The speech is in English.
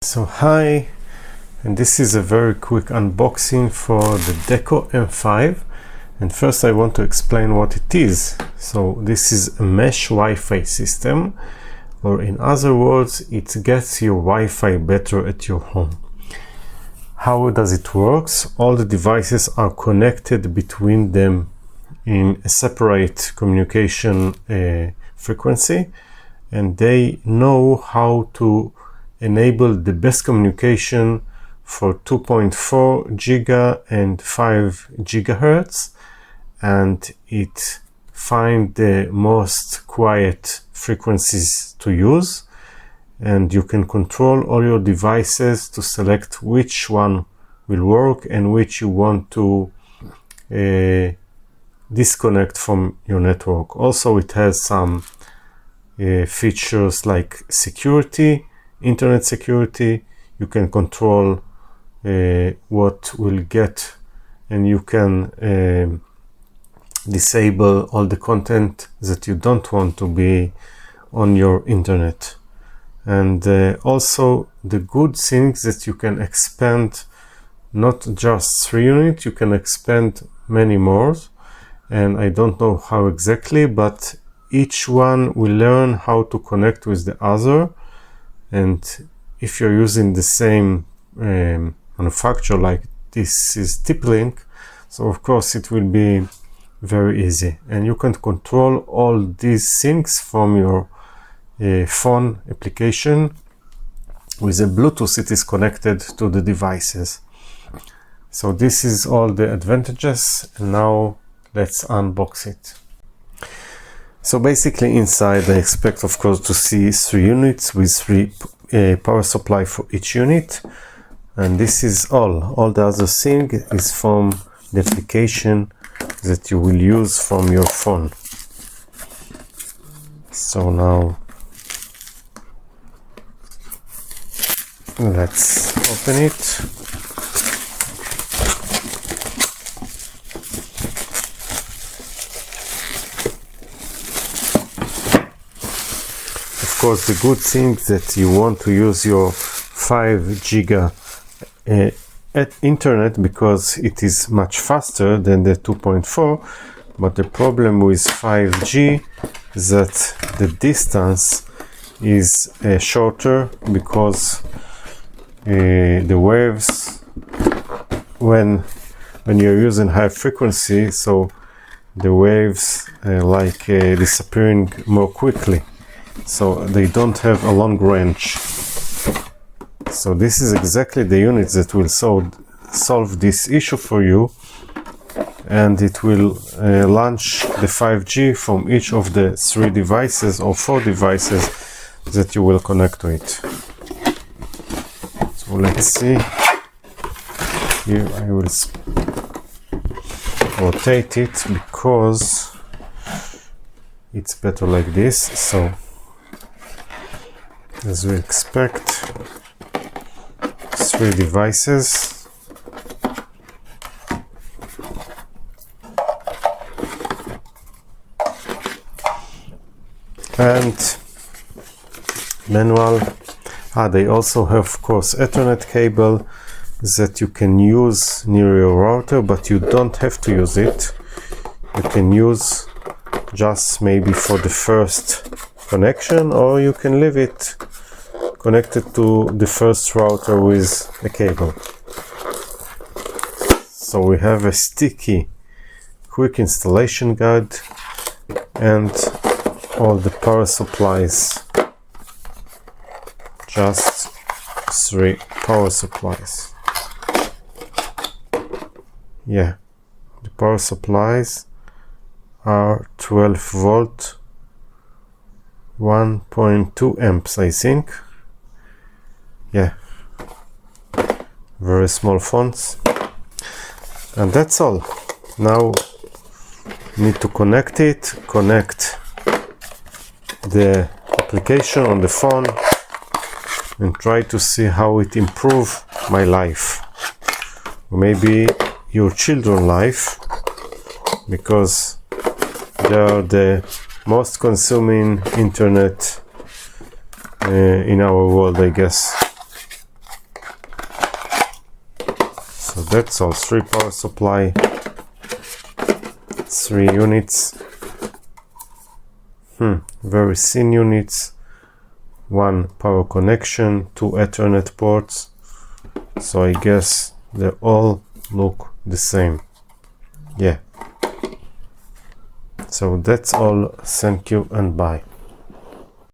So hi, and this is a very quick unboxing for the Deco M5, and first I want to explain what it is. So this is a mesh Wi-Fi system, or in other words, it gets your Wi-Fi better at your home. How does it work? All the devices are connected between them in a separate communication frequency, and they know how to enable the best communication for 2.4 giga and 5 gigahertz, and it find the most quiet frequencies to use, and you can control all your devices to select which one will work and which you want to disconnect from your network. Also, it has some features like security, internet security. You can control what will get, and you can disable all the content that you don't want to be on your internet. And also the good thing is that you can expand not just 3 units, you can expand many more, and I don't know how exactly, but each one will learn how to connect with the other. And if you're using the same manufacturer, like this is TP-Link, so of course it will be very easy, and you can control all these things from your phone application. With a Bluetooth, it is connected to the devices. So this is all the advantages, and now let's unbox it. So basically inside I expect of course to see 3 units with 3 power supply for each unit, and this is all the other thing is from the application that you will use from your phone. So now let's open it. Of course, the good thing that you want to use your 5 giga at internet because it is much faster than the 2.4, but the problem with 5G is that the distance is shorter, because the waves, when you're using high frequency, so the waves disappearing more quickly, so they don't have a long range. So this is exactly the unit that will solve this issue for you, and it will launch the 5G from each of the 3 devices or 4 devices that you will connect to it. So let's see. Here I will rotate it because it's better like this. So as we expect, 3 devices, and manual. They also have of course Ethernet cable that you can use near your router, but you don't have to use it. You can use just maybe for the first connection, or you can leave it connected to the first router with a cable. So we have a sticky quick installation guide and all the power supplies, just 3 power supplies. Yeah, the power supplies are 12 volt, 1.2 amps, I think. Yeah, very small fonts, and that's all. Now need to connect the application on the phone, and try to see how it improve my life, maybe your children's life, because they are the most consuming internet in our world, I guess. that's all. 3 power supply, 3 units, very thin units, 1 power connection, 2 Ethernet ports. So I guess they all look the same. Yeah. So that's all. Thank you and bye.